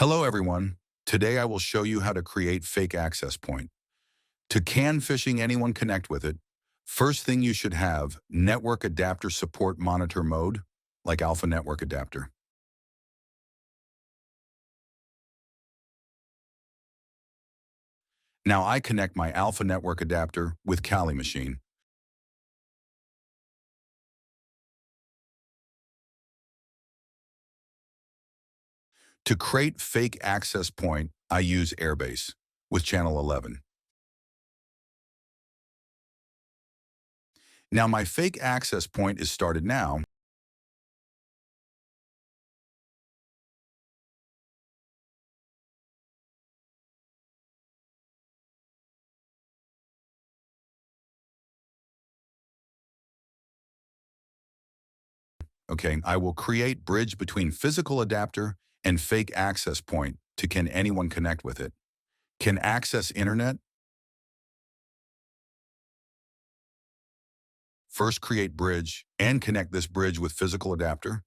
Hello everyone. Today I will show you how to create fake access point. To can phishing anyone connect with it, first thing you should have network adapter support monitor mode, like alpha network adapter. Now I connect my alpha network adapter with Kali machine. To create fake access point, I use Airbase with channel 11. Now my fake access point is started now. Okay, I will create bridge between physical adapter and fake access point to can anyone connect with it. Can access internet, first create bridge and connect this bridge with physical adapter.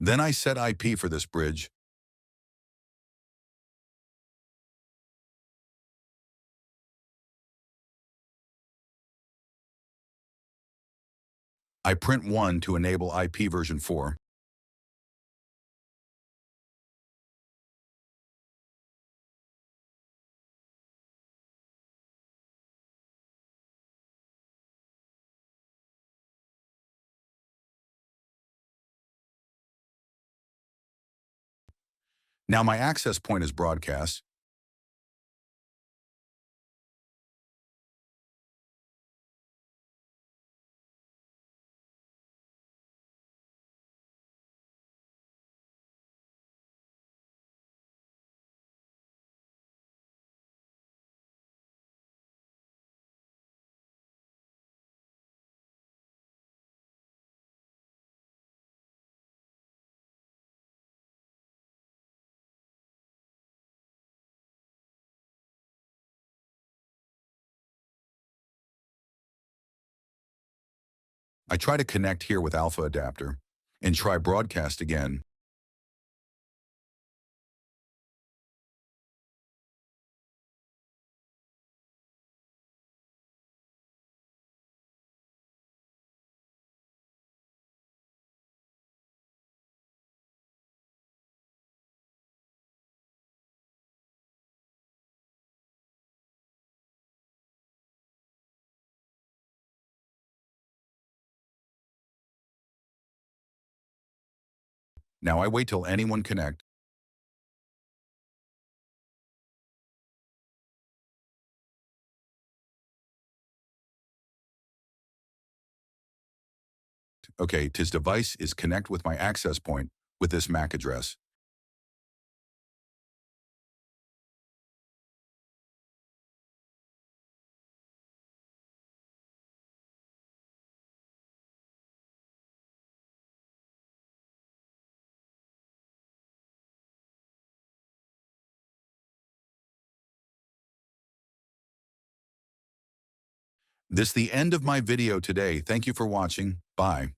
Then I set IP for this bridge. I print 1 to enable IP version 4. Now my access point is broadcast. I try to connect here with alpha adapter and try broadcast again. Now I wait till anyone connect. Okay, his device is connect with my access point with this MAC address. This is the end of my video today. Thank you for watching. Bye.